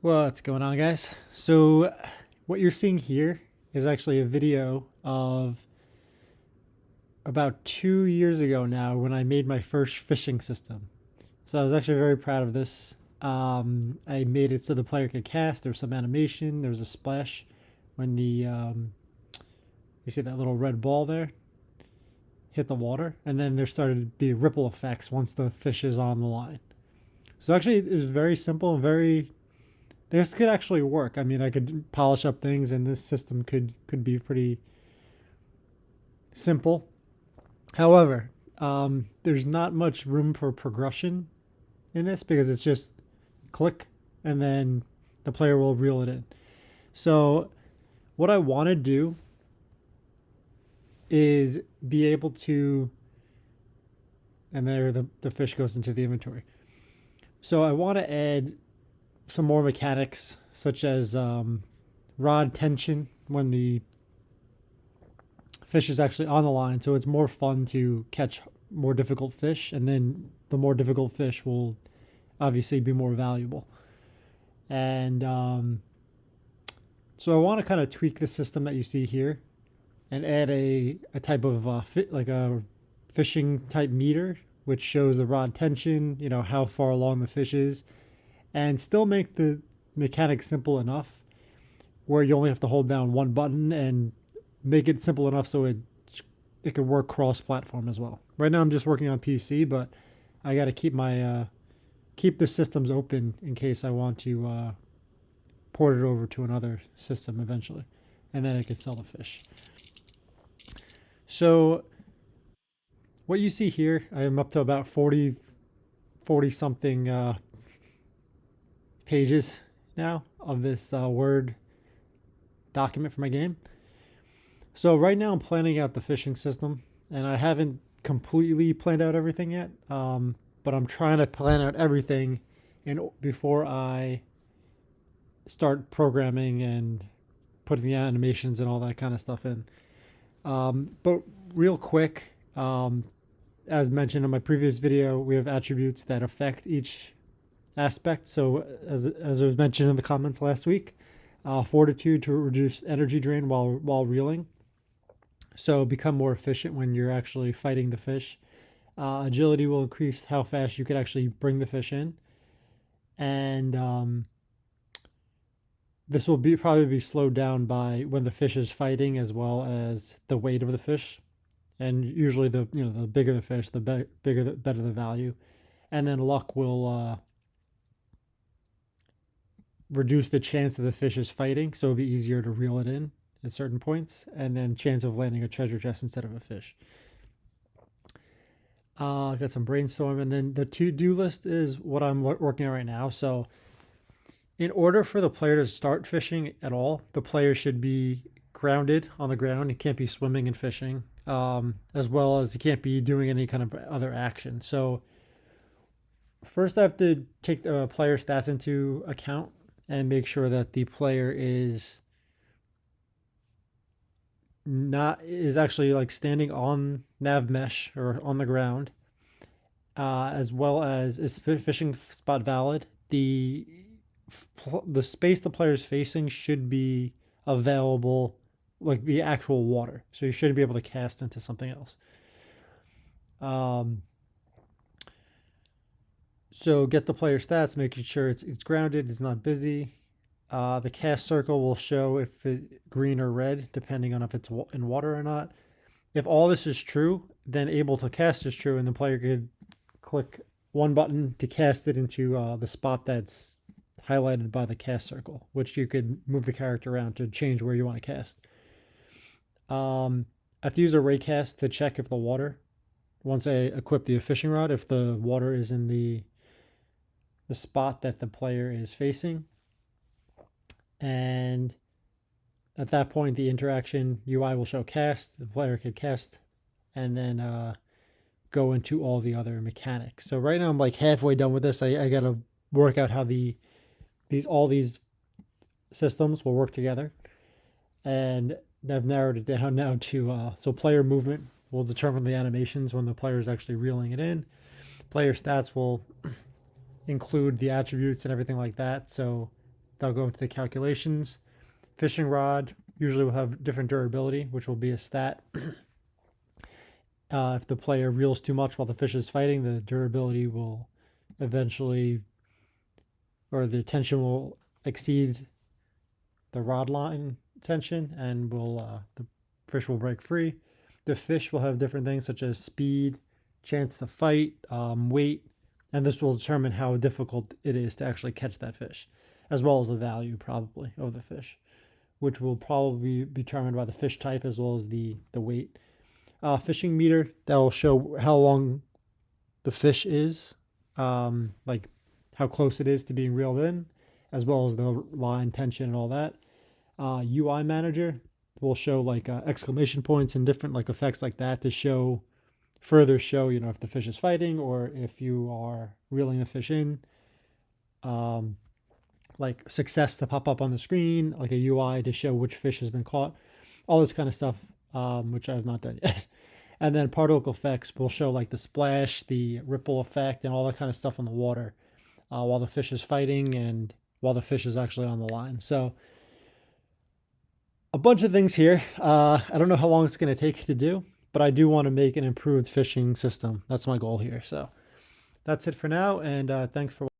What's going on, guys? So, what you're seeing here is actually a video of about 2 years ago now when I made my first fishing system. So, I was actually very proud of this. I made it so the player could cast. There's some animation, there's a splash when you see that little red ball there hit the water, and then there started to be ripple effects once the fish is on the line. So, actually, it was very simple and very this could actually work. I mean, I could polish up things, and this system could be pretty simple. However, there's not much room for progression in this because it's just click, and then the player will reel it in. So, what I want to do is be able to, and there the fish goes into the inventory. So I want to add some more mechanics, such as rod tension when the fish is actually on the line, so it's more fun to catch more difficult fish, and then the more difficult fish will obviously be more valuable. And so I want to kind of tweak the system that you see here and add a type of like a fishing type meter, which shows the rod tension, how far along the fish is, and still make the mechanics simple enough where you only have to hold down one button and make it simple enough so it could work cross-platform as well. Right now I'm just working on PC, but I got to keep the systems open in case I want to port it over to another system eventually, and then I could sell the fish. So what you see here, I am up to about 40 something pages now of this Word document for my game. So right now I'm planning out the fishing system, and I haven't completely planned out everything yet, but I'm trying to plan out everything before I start programming and putting the animations and all that kind of stuff in. But real quick, as mentioned in my previous video, we have attributes that affect each aspect. So as it was mentioned in the comments last week, fortitude to reduce energy drain while reeling. So become more efficient when you're actually fighting the fish. Agility will increase how fast you could actually bring the fish in, and this will probably be slowed down by when the fish is fighting, as well as the weight of the fish. And usually the bigger the fish, the bigger the better the value. And then luck will reduce the chance that the fish is fighting, so it'll be easier to reel it in at certain points, and then chance of landing a treasure chest instead of a fish. Got some brainstorm, and then the to-do list is what I'm working on right now. So in order for the player to start fishing at all, the player should be grounded on the ground. He can't be swimming and fishing, as well as he can't be doing any kind of other action. So first I have to take the player stats into account and make sure that the player is actually like standing on nav mesh or on the ground, as well as is fishing spot valid. The space the player is facing should be available, like the actual water, so you shouldn't be able to cast into something else. So get the player stats, making sure it's grounded, it's not busy. The cast circle will show if it's green or red, depending on if it's in water or not. If all this is true, then able to cast is true, and the player could click one button to cast it into the spot that's highlighted by the cast circle, which you could move the character around to change where you want to cast. I have to use a raycast to check if the water, once I equip the fishing rod, if the water is in the spot that the player is facing. And at that point, the interaction UI will show cast. The player could cast, and then go into all the other mechanics. So right now I'm like halfway done with this. I got to work out how all these systems will work together, and I've narrowed it down now to so player movement will determine the animations when the player is actually reeling it in. Player stats will include the attributes and everything like that. So They'll go into the calculations. Fishing rod usually will have different durability, which will be a stat. If the player reels too much while the fish is fighting, the durability will eventually, or the tension will exceed the rod line tension, and the fish will break free. The fish will have different things such as speed, chance to fight, weight, and this will determine how difficult it is to actually catch that fish, as well as the value probably of the fish, which will probably be determined by the fish type as well as the weight. Fishing meter that will show how long the fish is, like how close it is to being reeled in, as well as the line tension and all that. UI manager will show like exclamation points and different like effects like that to further show, if the fish is fighting or if you are reeling the fish in. Like success to pop up on the screen, like a UI to show which fish has been caught, all this kind of stuff, which I have not done yet. And then particle effects will show like the splash, the ripple effect, and all that kind of stuff on the water while the fish is fighting and while the fish is actually on the line. So a bunch of things here. I don't know how long it's going to take to do, but I do want to make an improved fishing system. That's my goal here. So that's it for now, and thanks for watching.